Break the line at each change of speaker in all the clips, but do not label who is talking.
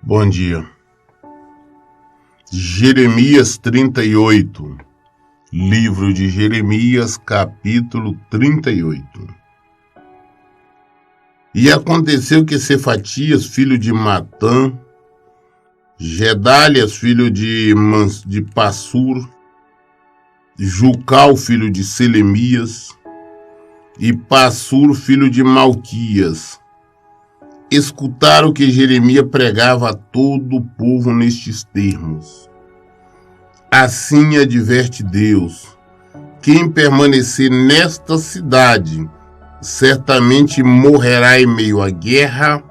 Bom dia. Jeremias 38, livro de Jeremias, capítulo 38. E aconteceu que Cefatias, filho de Matã, Gedalias, filho de Passur, Jucal, filho de Selemias, e Passur, filho de Malquias, escutaram que Jeremias pregava a todo o povo nestes termos. Assim adverte Deus: quem permanecer nesta cidade, certamente morrerá em meio à guerra,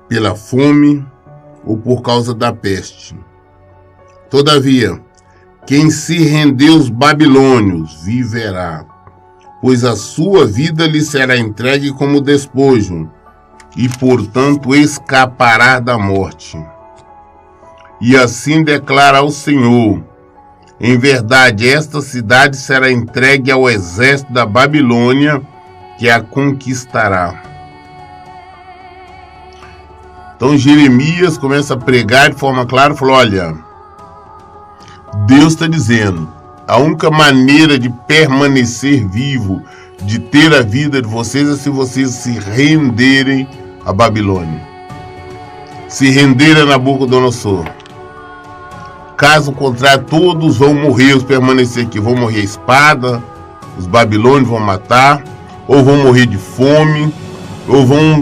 pela fome ou por causa da peste. Todavia, quem se render aos babilônios viverá, pois a sua vida lhe será entregue como despojo, e, portanto, escapará da morte. E assim declara o Senhor: em verdade, esta cidade será entregue ao exército da Babilônia, que a conquistará. Então Jeremias começa a pregar de forma clara, falou: olha, Deus está dizendo, a única maneira de permanecer vivo, de ter a vida de vocês, é se vocês se renderem a Babilônia, se renderem a Nabucodonosor. Caso contrário, todos vão morrer, os permanecer aqui, vão morrer a espada, os babilônios vão matar, ou vão morrer de fome, ou vão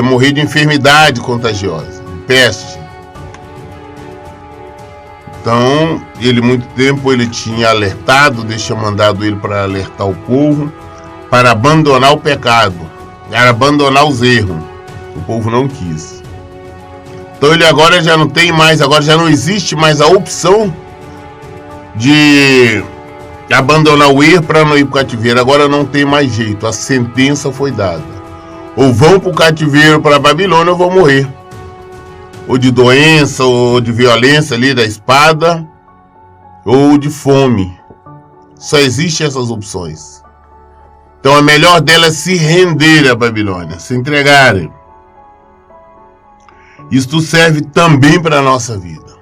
morrer de enfermidade contagiosa, peste. Então, muito tempo ele tinha alertado, Deus tinha mandado ele para alertar o povo, para abandonar o pecado, para abandonar os erros. O povo não quis. Então ele agora já não tem mais, agora já não existe mais a opção de abandonar o erro para não ir para o cativeiro. Agora não tem mais jeito, a sentença foi dada. Ou vão para o cativeiro, para a Babilônia, ou vão morrer. Ou de doença, ou de violência ali da espada, ou de fome. Só existem essas opções. Então a melhor delas é se render à Babilônia, se entregarem. Isto serve também para a nossa vida.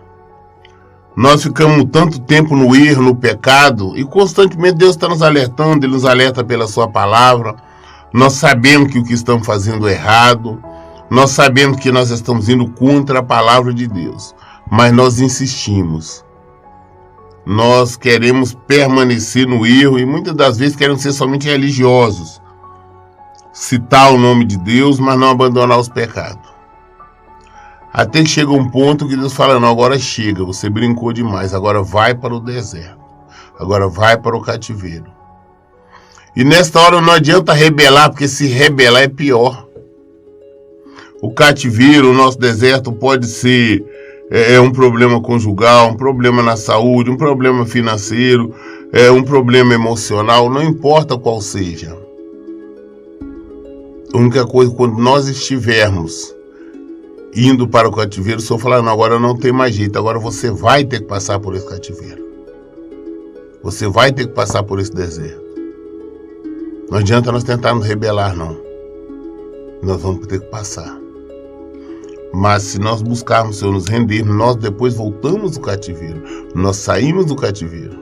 Nós ficamos tanto tempo no erro, no pecado, e constantemente Deus está nos alertando, Ele nos alerta pela sua palavra. Nós sabemos que o que estamos fazendo é errado, nós sabemos que nós estamos indo contra a palavra de Deus, mas nós insistimos. Nós queremos permanecer no erro e muitas das vezes queremos ser somente religiosos, citar o nome de Deus, mas não abandonar os pecados. Até que chega um ponto que Deus fala: não, agora chega, você brincou demais, agora vai para o deserto, agora vai para o cativeiro. E nesta hora não adianta rebelar, porque se rebelar é pior. O cativeiro, o nosso deserto pode ser um problema conjugal, um problema na saúde, um problema financeiro, um problema emocional, não importa qual seja. A única coisa, quando nós estivermos indo para o cativeiro, o Senhor fala: não, agora não tem mais jeito, agora você vai ter que passar por esse cativeiro. Você vai ter que passar por esse deserto. Não adianta nós tentarmos rebelar, não. Nós vamos ter que passar. Mas se nós buscarmos o Senhor, nos rendermos, nós depois voltamos do cativeiro. Nós saímos do cativeiro.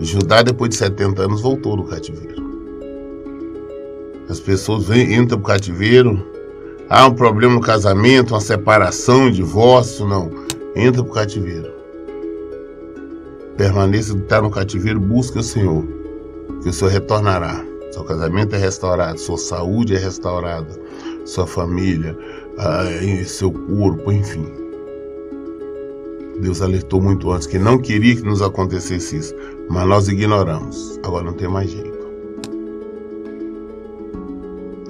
Judá, depois de 70 anos, voltou do cativeiro. As pessoas entram para o cativeiro. Há um problema no casamento, uma separação, um divórcio, não. Entra para o cativeiro. Permaneça, está no cativeiro, busque o Senhor, que o Senhor retornará. Seu casamento é restaurado, sua saúde é restaurada, sua família, seu corpo, enfim. Deus alertou muito antes que não queria que nos acontecesse isso, mas nós ignoramos. Agora não tem mais jeito.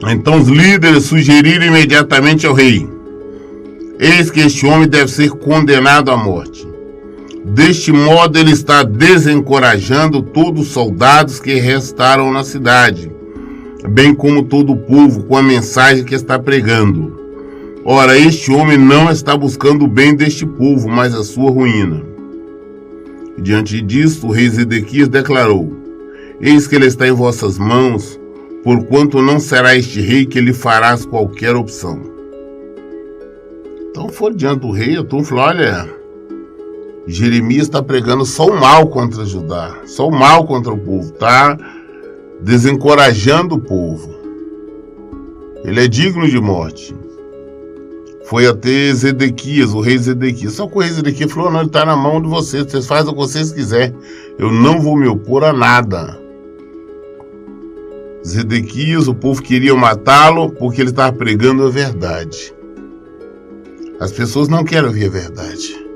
Então os líderes sugeriram imediatamente ao rei: eis que este homem deve ser condenado à morte. Deste modo ele está desencorajando todos os soldados que restaram na cidade, bem como todo o povo, com a mensagem que está pregando. Ora, este homem não está buscando o bem deste povo, mas a sua ruína. E diante disso, o rei Zedequias declarou: eis que ele está em vossas mãos, porquanto não será este rei que lhe farás qualquer opção. Então foi diante do rei, então falou: olha, Jeremias está pregando só o mal contra Judá, só o mal contra o povo, está desencorajando o povo. Ele é digno de morte. Foi até Zedequias, o rei Zedequias. Só que o rei Zedequias falou: não, ele está na mão de vocês, vocês fazem o que vocês quiserem, eu não vou me opor a nada. Zedequias, o povo queria matá-lo porque ele estava pregando a verdade. As pessoas não querem ouvir a verdade.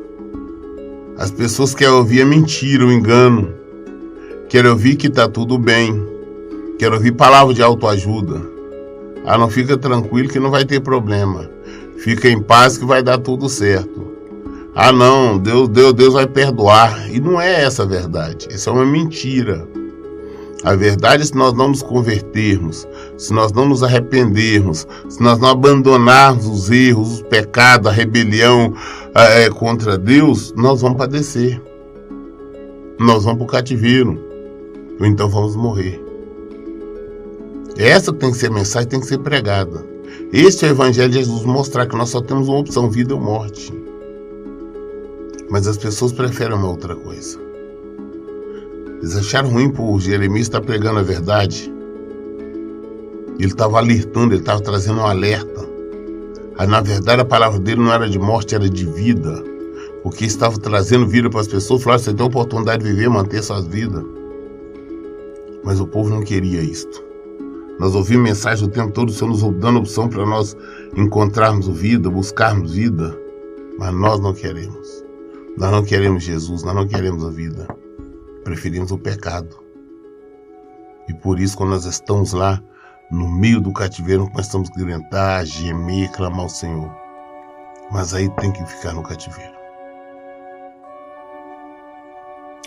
As pessoas querem ouvir a mentira, o engano. Querem ouvir que está tudo bem. Querem ouvir palavra de autoajuda. Ah, não, fica tranquilo que não vai ter problema. Fica em paz que vai dar tudo certo. Ah, não, Deus vai perdoar. E não é essa a verdade. Essa é uma mentira. A verdade é, se nós não nos convertermos, se nós não nos arrependermos, se nós não abandonarmos os erros, os pecados, a rebelião contra Deus, nós vamos padecer. Nós vamos para o cativeiro. Ou então vamos morrer. Essa tem que ser a mensagem, tem que ser pregada. Este é o Evangelho de Jesus, mostrar que nós só temos uma opção: vida ou morte. Mas as pessoas preferem uma outra coisa. Eles acharam ruim por Jeremias estar pregando a verdade. Ele estava alertando, ele estava trazendo um alerta. Na verdade, a palavra dele não era de morte, era de vida. Porque estava trazendo vida para as pessoas. Falaram: você tem a oportunidade de viver, manter suas vidas. Mas o povo não queria isto. Nós ouvimos mensagem o tempo todo, o Senhor nos dando opção para nós encontrarmos vida, buscarmos vida. Mas nós não queremos. Nós não queremos Jesus, nós não queremos a vida. Preferimos o pecado. E por isso, quando nós estamos lá, no meio do cativeiro, começamos a gritar, gemer, clamar ao Senhor. Mas aí tem que ficar no cativeiro.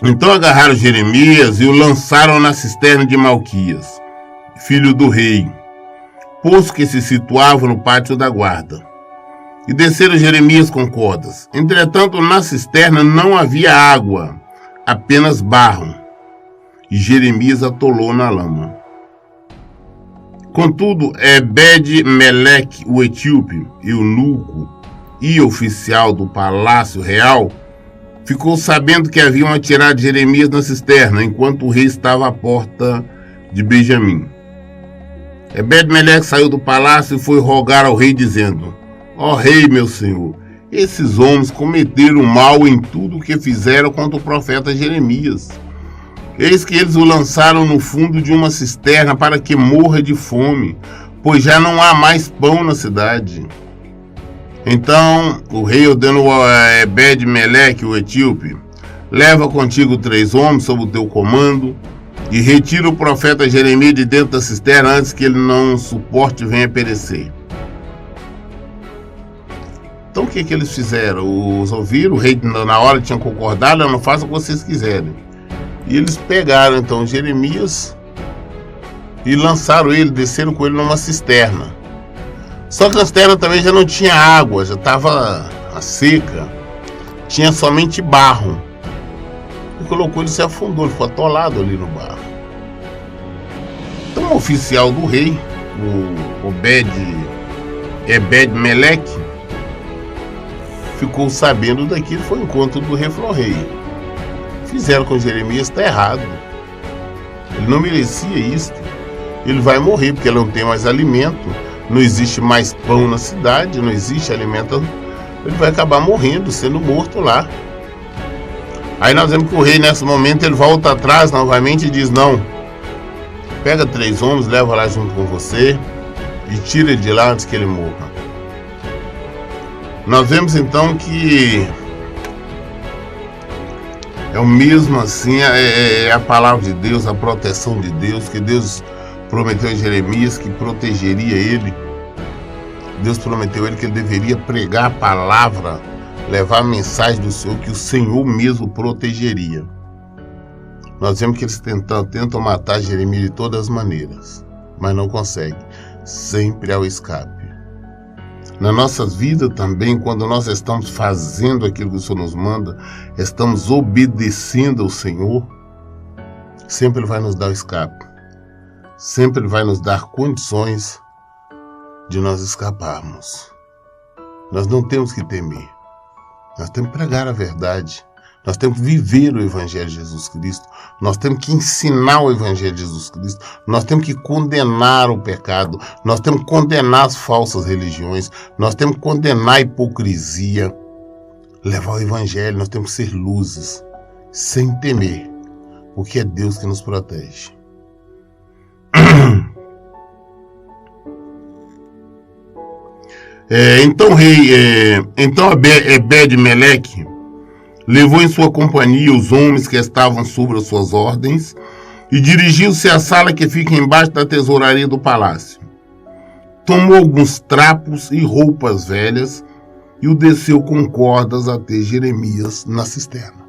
Então agarraram Jeremias e o lançaram na cisterna de Malquias, filho do rei, posto que se situava no pátio da guarda. E desceram Jeremias com cordas. Entretanto, na cisterna não havia água, apenas barro, e Jeremias atolou na lama. Contudo, Ebed-Meleque, o etíope, eunuco e oficial do palácio real, ficou sabendo que haviam atirado Jeremias na cisterna, enquanto o rei estava à porta de Benjamim. Ebed-Meleque saiu do palácio e foi rogar ao rei, dizendo: ó rei, meu senhor, esses homens cometeram mal em tudo o que fizeram contra o profeta Jeremias. Eis que eles o lançaram no fundo de uma cisterna para que morra de fome, pois já não há mais pão na cidade. Então o rei ordenou a Ebed-Meleque, o etíope: leva contigo 3 homens sob o teu comando e retira o profeta Jeremias de dentro da cisterna antes que ele não suporte e venha perecer. Então o que eles fizeram? Os ouviram, o rei na hora tinha concordado: não façam o que vocês quiserem. E eles pegaram então Jeremias e lançaram ele, desceram com ele numa cisterna. Só que a cisterna também já não tinha água, já estava seca, tinha somente barro. E colocou ele, se afundou, ele ficou atolado ali no barro. Então o oficial do rei, o Ebed-Meleque, ficou sabendo daquilo, foi ao encontro do rei e falou: rei, fizeram com Jeremias, está errado. Ele não merecia isso. Ele vai morrer porque ele não tem mais alimento, não existe mais pão na cidade, não existe alimento. Ele vai acabar morrendo, sendo morto lá. Aí nós vemos que o rei, nesse momento, ele volta atrás novamente e diz: não, pega 3 homens, leva lá junto com você e tira ele de lá antes que ele morra. Nós vemos então que é o mesmo assim, é a palavra de Deus, a proteção de Deus, que Deus prometeu a Jeremias que protegeria ele. Deus prometeu a ele que ele deveria pregar a palavra, levar a mensagem do Senhor, que o Senhor mesmo protegeria. Nós vemos que eles tentam matar Jeremias de todas as maneiras, mas não conseguem. Sempre há o escape. Na nossa vida também, quando nós estamos fazendo aquilo que o Senhor nos manda, estamos obedecendo ao Senhor, sempre Ele vai nos dar o escape. Sempre Ele vai nos dar condições de nós escaparmos. Nós não temos que temer. Nós temos que pregar a verdade. Nós temos que viver o Evangelho de Jesus Cristo. Nós temos que ensinar o Evangelho de Jesus Cristo. Nós temos que condenar o pecado. Nós temos que condenar as falsas religiões. Nós temos que condenar a hipocrisia. Levar o Evangelho. Nós temos que ser luzes, sem temer, porque é Deus que nos protege. Então Ebed-Meleque levou em sua companhia os homens que estavam sobre as suas ordens e dirigiu-se à sala que fica embaixo da tesouraria do palácio. Tomou alguns trapos e roupas velhas e o desceu com cordas até Jeremias na cisterna.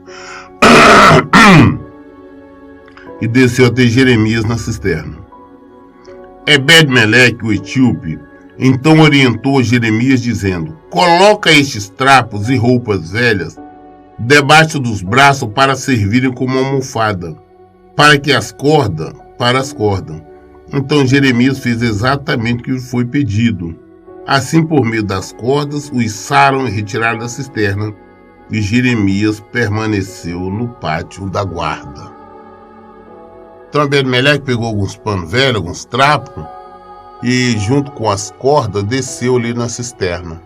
Ebed-Meleque, o etíope, então orientou Jeremias, dizendo: coloca estes trapos e roupas velhas debaixo dos braços para servirem como almofada, para as cordas. Então Jeremias fez exatamente o que lhe foi pedido. Assim, por meio das cordas, o içaram e retiraram da cisterna, e Jeremias permaneceu no pátio da guarda. Então Ebed-Meleque pegou alguns panos velhos, alguns trapos, e junto com as cordas desceu ali na cisterna.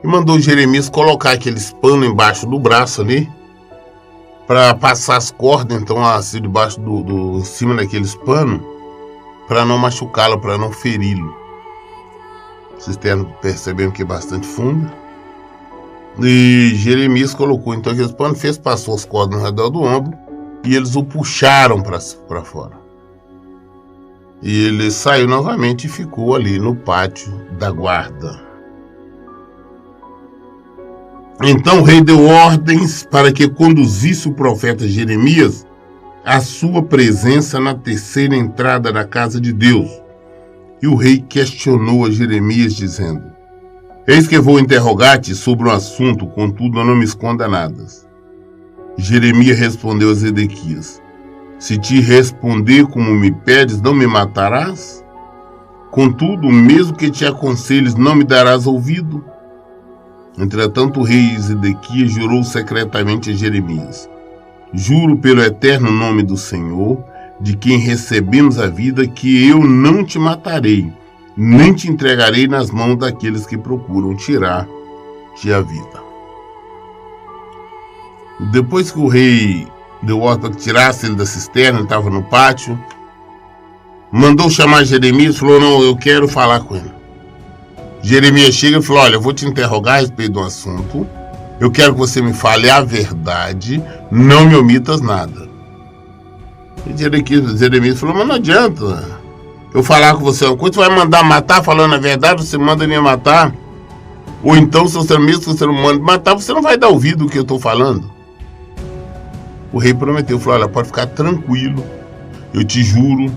E mandou Jeremias colocar aqueles panos embaixo do braço ali, para passar as cordas, então, assim, debaixo em cima daqueles panos, para não machucá-lo, para não feri-lo. A cisterna, percebemos que é bastante funda. E Jeremias colocou então aqueles panos, passou as cordas no redor do ombro, e eles o puxaram para fora. E ele saiu novamente e ficou ali no pátio da guarda. Então o rei deu ordens para que conduzisse o profeta Jeremias à sua presença na terceira entrada da casa de Deus. E o rei questionou a Jeremias, dizendo: eis que vou interrogar-te sobre um assunto, contudo não me esconda nada. Jeremias respondeu a Zedequias: se te responder como me pedes, não me matarás? Contudo, mesmo que te aconselhes, não me darás ouvido? Entretanto, o rei Zedequias jurou secretamente a Jeremias: juro pelo eterno nome do Senhor, de quem recebemos a vida, que eu não te matarei, nem te entregarei nas mãos daqueles que procuram tirar-te a vida. Depois que o rei deu ordem para que tirasse ele da cisterna, ele estava no pátio, mandou chamar Jeremias e falou: não, eu quero falar com ele. Jeremias chega e falou: olha, eu vou te interrogar a respeito do assunto, eu quero que você me fale a verdade, não me omitas nada. E Jeremias falou: mas não adianta eu falar com você uma coisa, você vai mandar matar falando a verdade, você manda ele me matar, ou então se você mesmo que você não manda matar, você não vai dar ouvido ao que eu estou falando. O rei prometeu, falou: olha, pode ficar tranquilo, eu te juro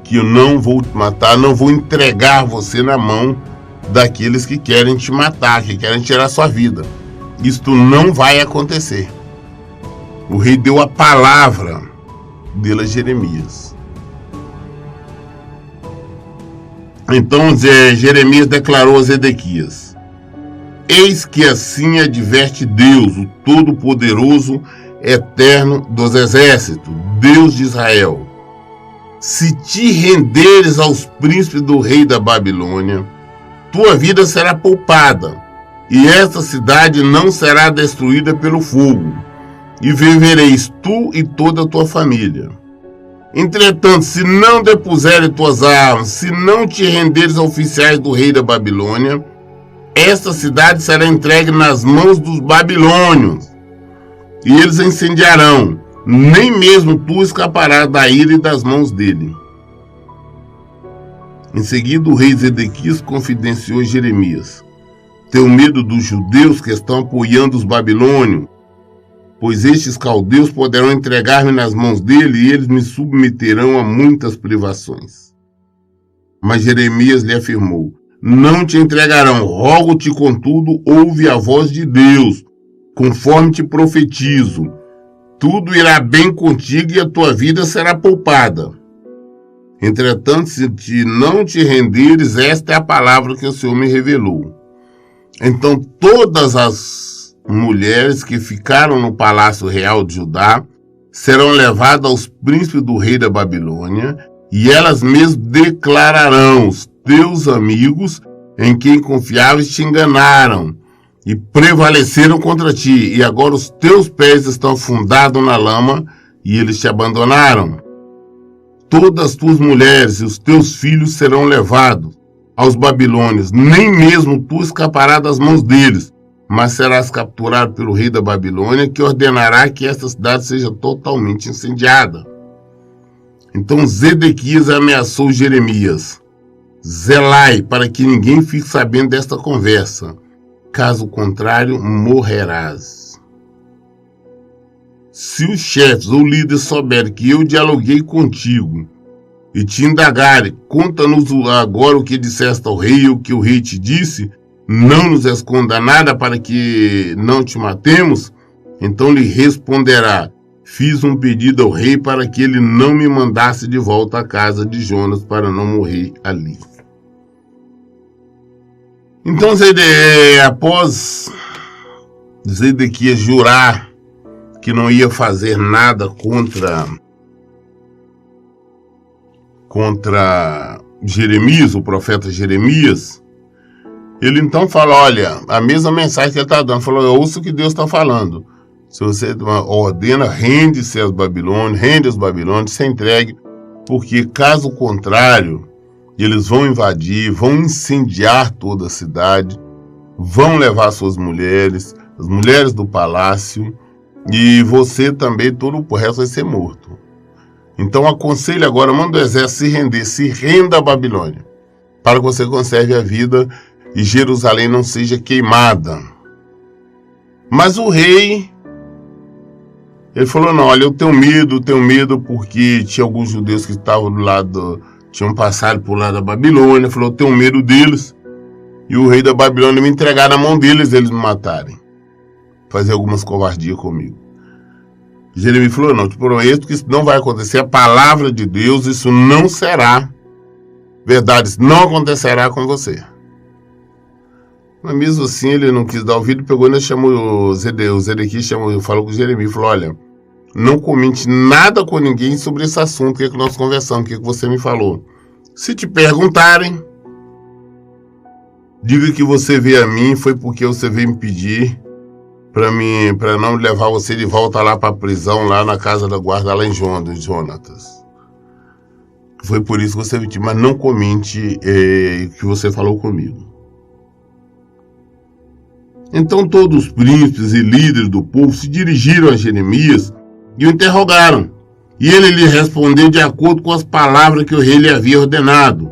que eu não vou te matar, não vou entregar você na mão daqueles que querem te matar, que querem tirar sua vida. Isto não vai acontecer. O rei deu a palavra dele a Jeremias. Então Jeremias declarou a Zedequias: eis que assim adverte Deus, o Todo-Poderoso, Eterno dos Exércitos, Deus de Israel: se te renderes aos príncipes do rei da Babilônia, tua vida será poupada, e esta cidade não será destruída pelo fogo, e vivereis tu e toda a tua família. Entretanto, se não depuseres tuas armas, se não te renderes aos oficiais do rei da Babilônia, esta cidade será entregue nas mãos dos babilônios, e eles a incendiarão, nem mesmo tu escaparás da ira e das mãos dele. Em seguida, o rei Zedequias confidenciou a Jeremias: tenho medo dos judeus que estão apoiando os babilônios, pois estes caldeus poderão entregar-me nas mãos dele e eles me submeterão a muitas privações. Mas Jeremias lhe afirmou: não te entregarão. Rogo-te, contudo, ouve a voz de Deus, conforme te profetizo. Tudo irá bem contigo e a tua vida será poupada. Entretanto, se não te renderes, esta é a palavra que o Senhor me revelou. Então todas as mulheres que ficaram no palácio real de Judá serão levadas aos príncipes do rei da Babilônia, e elas mesmas declararão: os teus amigos em quem confiavas te enganaram e prevaleceram contra ti, e agora os teus pés estão afundados na lama e eles te abandonaram. Todas as tuas mulheres e os teus filhos serão levados aos babilônios, nem mesmo tu escaparás das mãos deles, mas serás capturado pelo rei da Babilônia, que ordenará que esta cidade seja totalmente incendiada. Então Zedequias ameaçou Jeremias: zelai para que ninguém fique sabendo desta conversa, caso contrário morrerás. Se os chefes ou líderes souberem que eu dialoguei contigo e te indagarem: conta-nos agora o que disseste ao rei e o que o rei te disse, não nos esconda nada para que não te matemos, então lhe responderá: fiz um pedido ao rei para que ele não me mandasse de volta à casa de Jonas para não morrer ali. Então, após Zedequias jurar que não ia fazer nada contra Jeremias, o profeta Jeremias, ele então fala: olha, a mesma mensagem que ele está dando, falou: ouça o que Deus está falando. Se você ordena, rende-se aos babilônios, rende os babilônios, se entregue, porque caso contrário, eles vão invadir, vão incendiar toda a cidade, vão levar suas mulheres, as mulheres do palácio, e você também, todo o resto vai ser morto. Então aconselho agora, manda o exército se render, se renda à Babilônia, para que você conserve a vida e Jerusalém não seja queimada. Mas o rei, ele falou: não, olha, eu tenho medo, porque tinha alguns judeus que estavam do lado, tinham passado por lá da Babilônia. Falou: eu tenho medo deles, e o rei da Babilônia me entregar na mão deles, eles me matarem, fazer algumas covardias comigo. Jeremias falou: não, te prometo que isso não vai acontecer, a palavra de Deus, isso não será verdade, isso não acontecerá com você. Mas mesmo assim ele não quis dar ouvido, pegou e chamou o Zedequias, falou com o Jeremias, falou: olha, não comente nada com ninguém sobre esse assunto, que nós conversamos, que você me falou. Se te perguntarem, diga que você veio a mim, foi porque você veio me pedir para não levar você de volta lá para a prisão, lá na casa da guarda, lá em Jonatas. Foi por isso que você veio, mas não comente que você falou comigo. Então todos os príncipes e líderes do povo se dirigiram a Jeremias e o interrogaram. E ele lhe respondeu de acordo com as palavras que o rei lhe havia ordenado.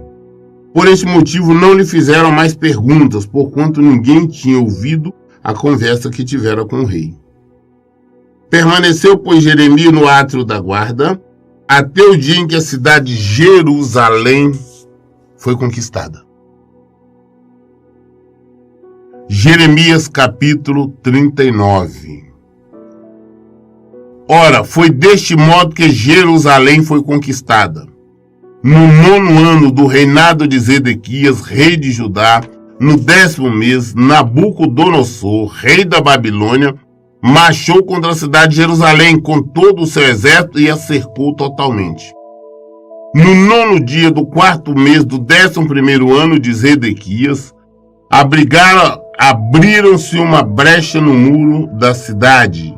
Por este motivo não lhe fizeram mais perguntas, porquanto ninguém tinha ouvido a conversa que tivera com o rei. Permaneceu, pois, Jeremias no átrio da guarda, até o dia em que a cidade de Jerusalém foi conquistada. Jeremias capítulo 39. Ora, foi deste modo que Jerusalém foi conquistada. No 9º ano do reinado de Zedequias, rei de Judá, no 10º mês, Nabucodonosor, rei da Babilônia, marchou contra a cidade de Jerusalém com todo o seu exército e a cercou totalmente. No 9º dia do 4º mês do 11º ano de Zedequias, abriram-se uma brecha no muro da cidade,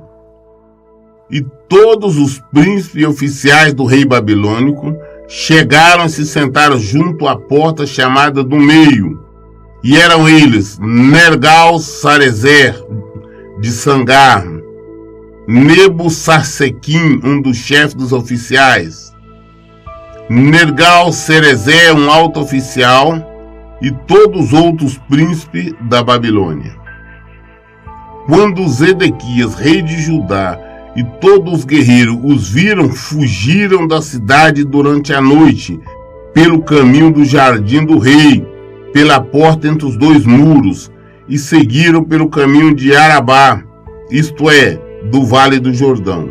e todos os príncipes e oficiais do rei babilônico chegaram e se sentaram junto à porta chamada do meio, e eram eles Nergal-Sarezer de Sangar, Nebo-Sarsequim, um dos chefes dos oficiais, Nergal-Sarezer, um alto oficial, e todos os outros príncipes da Babilônia. Quando Zedequias, rei de Judá, e todos os guerreiros os viram, fugiram da cidade durante a noite, pelo caminho do jardim do rei, pela porta entre os dois muros e seguiram pelo caminho de Arabá, isto é, do Vale do Jordão.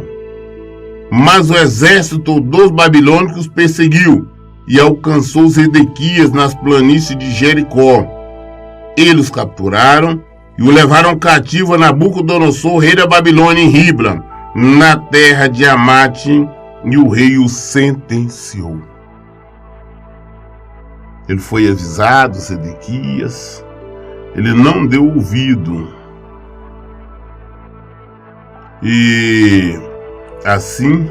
Mas o exército dos babilônicos perseguiu e alcançou Zedequias nas planícies de Jericó. Eles o capturaram e o levaram cativo a Nabucodonosor, rei da Babilônia, em Ribla, na terra de Amate, e o rei o sentenciou. Ele foi avisado, Zedequias, ele não deu ouvido. E assim,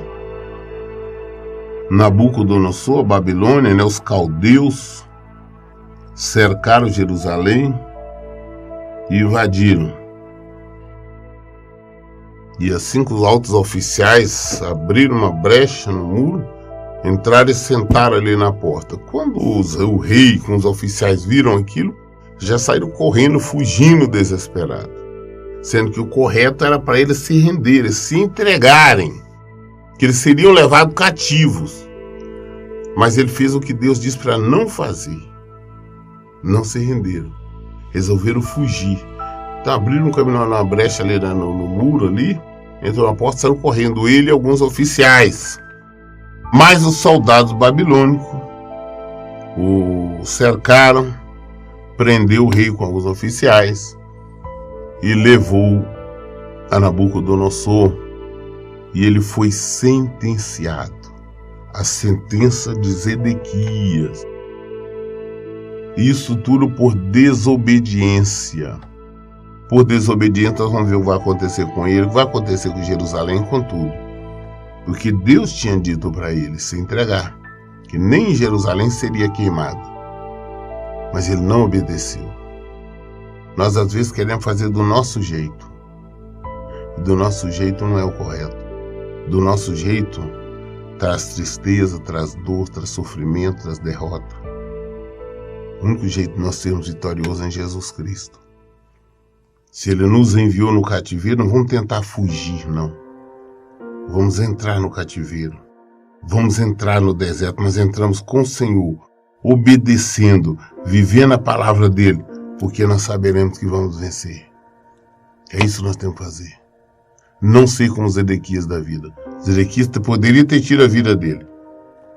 Nabucodonosor, a Babilônia, os caldeus, cercaram Jerusalém e invadiram. E assim que os altos oficiais abriram uma brecha no muro, entraram e sentaram ali na porta. Quando o rei com os oficiais viram aquilo, já saíram correndo, fugindo desesperados. Sendo que o correto era para eles se renderem, se entregarem, que eles seriam levados cativos. Mas ele fez o que Deus disse para não fazer. Não se renderam. Resolveram fugir. Então abriram um caminho na brecha ali no muro ali, entrou na porta, saíram correndo ele e alguns oficiais. Mas os soldados babilônicos o cercaram, prendeu o rei com alguns oficiais e levou a Nabucodonosor, e ele foi sentenciado. A sentença de Zedequias. Isso tudo por desobediência. Por desobediência, nós vamos ver o que vai acontecer com ele, o que vai acontecer com Jerusalém, com tudo. Porque Deus tinha dito para ele se entregar, que nem Jerusalém seria queimado. Mas ele não obedeceu. Nós às vezes queremos fazer do nosso jeito. E do nosso jeito não é o correto. Do nosso jeito traz tristeza, traz dor, traz sofrimento, traz derrota. O único jeito de nós sermos vitoriosos é em Jesus Cristo. Se ele nos enviou no cativeiro, não vamos tentar fugir, não. Vamos entrar no cativeiro. Vamos entrar no deserto, mas entramos com o Senhor, obedecendo, vivendo a palavra dele, porque nós saberemos que vamos vencer. É isso que nós temos que fazer. Não ser como Zedequias da vida. Zedequias poderia ter tido a vida dele.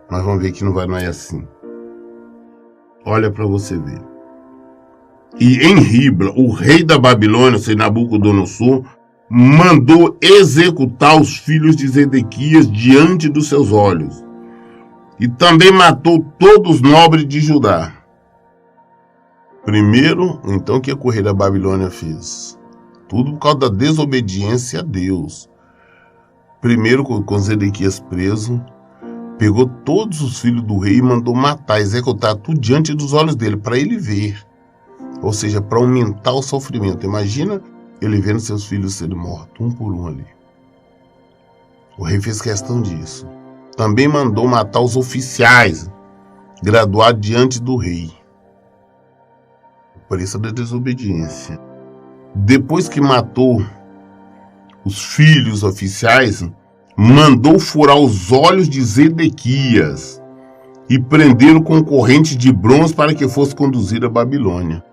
Mas vamos ver que não é assim. Olha para você ver. E em Ribla, o rei da Babilônia, Nabucodonosor, mandou executar os filhos de Zedequias diante dos seus olhos. E também matou todos os nobres de Judá. Primeiro, então, o que o rei da Babilônia fez? Tudo por causa da desobediência a Deus. Primeiro, com Zedequias preso, pegou todos os filhos do rei e mandou matar, executar tudo diante dos olhos dele, para ele ver. Ou seja, para aumentar o sofrimento. Imagina ele vendo seus filhos serem mortos, um por um ali. O rei fez questão disso. Também mandou matar os oficiais, graduados diante do rei. O preço da desobediência. Depois que matou os filhos oficiais, mandou furar os olhos de Zedequias e prendê-lo com correntes de bronze para que fosse conduzido à Babilônia.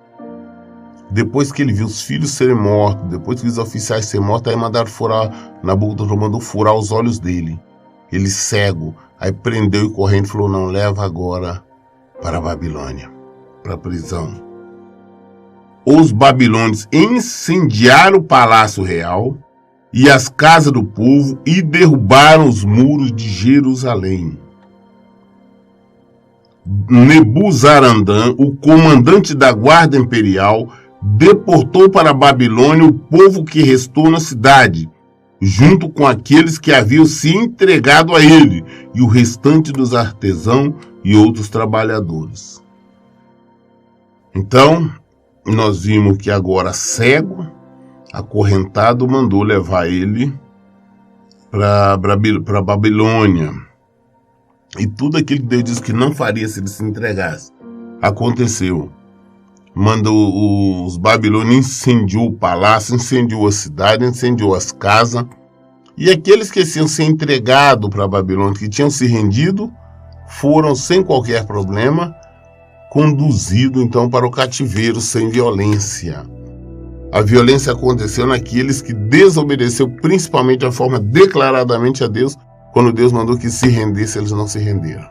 Depois que ele viu os filhos serem mortos, depois que os oficiais serem mortos, aí mandaram furar, Nabucodonosor mandou furar os olhos dele. Ele cego, aí prendeu e correndo falou, não, leva agora para a Babilônia, para a prisão. Os babilônios incendiaram o palácio real e as casas do povo e derrubaram os muros de Jerusalém. Nebuzaradan, o comandante da guarda imperial, deportou para a Babilônia o povo que restou na cidade, junto com aqueles que haviam se entregado a ele, e o restante dos artesãos e outros trabalhadores. Então, nós vimos que agora cego, acorrentado, mandou levar ele para a Babilônia. E tudo aquilo que Deus disse que não faria se ele se entregasse, aconteceu. Mandou os babilônios, incendiou o palácio, incendiou a cidade, incendiou as casas. E aqueles que tinham se entregado para a Babilônia, que tinham se rendido, foram sem qualquer problema conduzido então para o cativeiro sem violência. A violência aconteceu naqueles que desobedeceu principalmente de forma declaradamente a Deus, quando Deus mandou que se rendesse, eles não se renderam.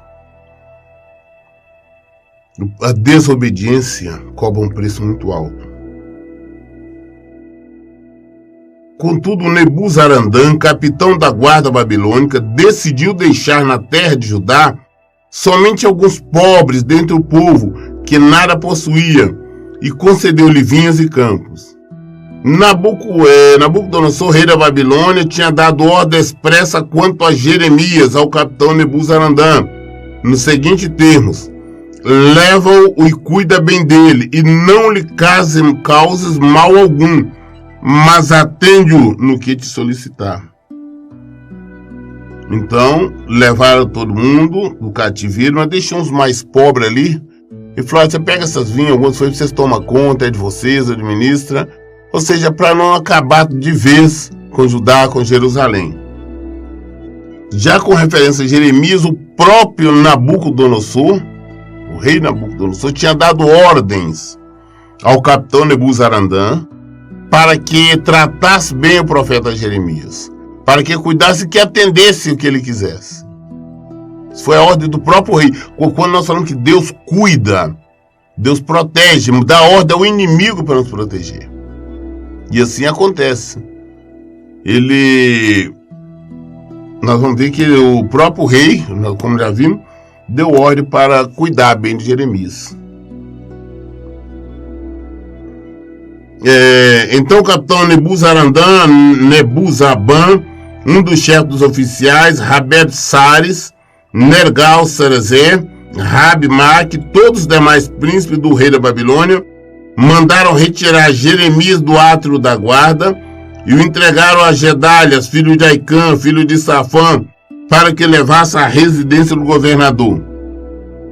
A desobediência cobra um preço muito alto. Contudo, Nebuzaradan, capitão da guarda babilônica, decidiu deixar na terra de Judá somente alguns pobres dentre o povo que nada possuía e concedeu-lhe vinhas e campos. Nabucodonosor, rei da Babilônia, tinha dado ordem expressa quanto a Jeremias, ao capitão Nebuzaradan, nos seguintes termos: leva-o e cuida bem dele, e não lhe causes mal algum, mas atende-o no que te solicitar. Então, levaram todo mundo do cativeiro, mas deixou os mais pobres ali, e falaram: você pega essas vinhas, algumas coisas, vocês tomam conta, é de vocês, administra, ou seja, para não acabar de vez com Judá, com Jerusalém. Já com referência a Jeremias, o próprio Nabucodonosor, o rei Nabucodonosor, tinha dado ordens ao capitão Nebuzaradan para que tratasse bem o profeta Jeremias, para que cuidasse e que atendesse o que ele quisesse. Isso foi a ordem do próprio rei. Quando nós falamos que Deus cuida, Deus protege, dá ordem ao inimigo para nos proteger. E assim acontece. Nós vamos ver que o próprio rei, como já vimos, deu ordem para cuidar bem de Jeremias. Então o capitão Nebuzaradan, Nebuzaban, um dos chefes dos oficiais, Rabeb-Sares, Nergal-Sarezer, Rabi-Mac, todos os demais príncipes do rei da Babilônia, mandaram retirar Jeremias do átrio da guarda e o entregaram a Gedalias, filho de Aicã, filho de Safã, para que levasse à residência do governador.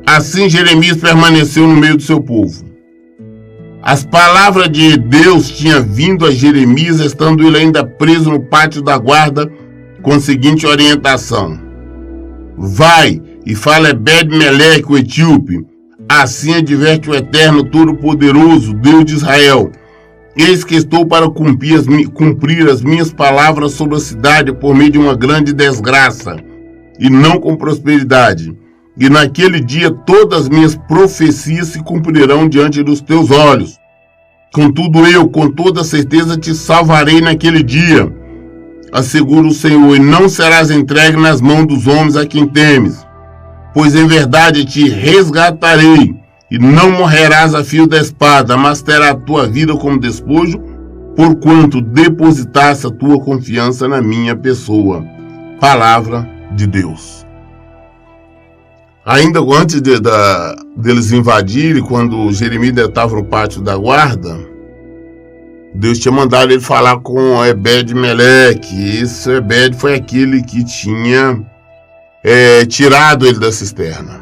Assim Jeremias permaneceu no meio do seu povo. As palavras de Deus tinham vindo a Jeremias, estando ele ainda preso no pátio da guarda, com a seguinte orientação: vai e fala Ebed-Meleque, o etíope, assim adverte o Eterno Todo-Poderoso, Deus de Israel: eis que estou para cumprir as minhas palavras sobre a cidade por meio de uma grande desgraça, e não com prosperidade. E naquele dia todas as minhas profecias se cumprirão diante dos teus olhos. Contudo eu, com toda certeza, te salvarei naquele dia, assegura o Senhor, e não serás entregue nas mãos dos homens a quem temes. Pois em verdade te resgatarei, e não morrerás a fio da espada, mas terá a tua vida como despojo, porquanto depositaste a tua confiança na minha pessoa. Palavra de Deus. Ainda antes deles invadirem, quando Jeremias estava no pátio da guarda, Deus tinha mandado ele falar com Ebed-Meleque. Esse Ebed foi aquele que tinha tirado ele da cisterna.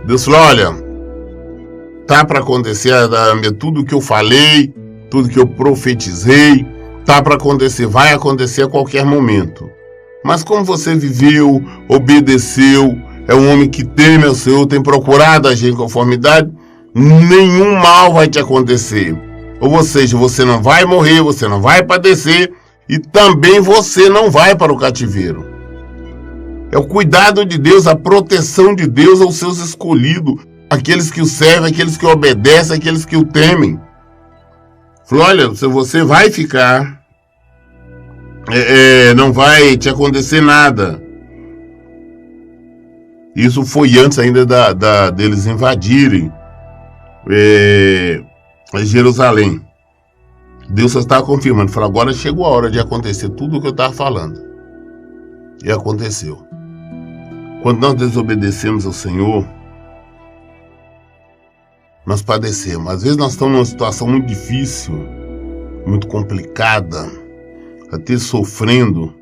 Deus falou: olha, tá para acontecer tudo que eu falei, tudo que eu profetizei, tá para acontecer, vai acontecer a qualquer momento. Mas como você viveu, obedeceu, é um homem que teme ao Senhor, tem procurado agir em conformidade, nenhum mal vai te acontecer. Ou seja, você não vai morrer, você não vai padecer, e também você não vai para o cativeiro. É o cuidado de Deus, a proteção de Deus aos seus escolhidos, aqueles que o servem, aqueles que o obedecem, aqueles que o temem. Falou: olha, você vai ficar, não vai te acontecer nada. Isso foi antes ainda deles invadirem Jerusalém. Deus só estava confirmando, falou: agora chegou a hora de acontecer tudo o que eu estava falando. E aconteceu. Quando nós desobedecemos ao Senhor, nós padecemos. Às vezes nós estamos numa situação muito difícil, muito complicada, até sofrendo,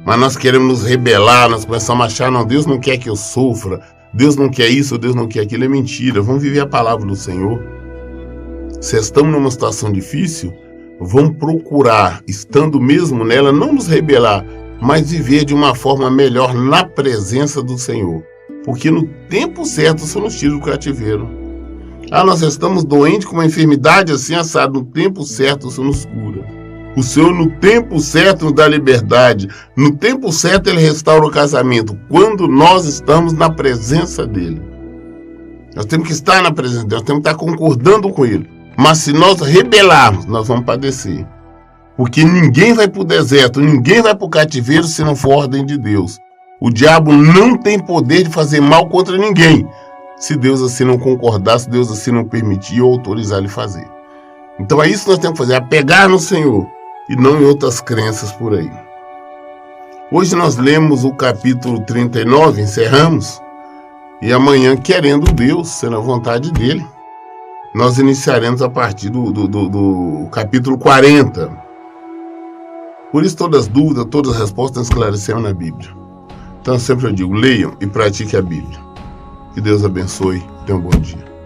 mas nós queremos nos rebelar, nós começamos a achar: não, Deus não quer que eu sofra, Deus não quer isso, Deus não quer aquilo. É mentira. Vamos viver a palavra do Senhor. Se estamos numa situação difícil, vamos procurar, estando mesmo nela, não nos rebelar, mas viver de uma forma melhor na presença do Senhor. Porque no tempo certo o Senhor nos tira do cativeiro. Ah, nós estamos doentes com uma enfermidade assim assada. No tempo certo o Senhor nos cura. O Senhor no tempo certo nos dá liberdade. No tempo certo Ele restaura o casamento. Quando nós estamos na presença dEle. Nós temos que estar na presença dEle. Nós temos que estar concordando com Ele. Mas se nós rebelarmos, nós vamos padecer. Porque ninguém vai para o deserto, ninguém vai para o cativeiro se não for ordem de Deus. O diabo não tem poder de fazer mal contra ninguém, se Deus assim não concordar, se Deus assim não permitir ou autorizar ele fazer. Então é isso que nós temos que fazer, apegar no Senhor e não em outras crenças por aí. Hoje nós lemos o capítulo 39, encerramos, e amanhã, querendo Deus, sendo a vontade dele, nós iniciaremos a partir do capítulo 40. Por isso todas as dúvidas, todas as respostas esclarecemos na Bíblia. Então sempre eu digo, leiam e pratiquem a Bíblia. Que Deus abençoe. Tenham um bom dia.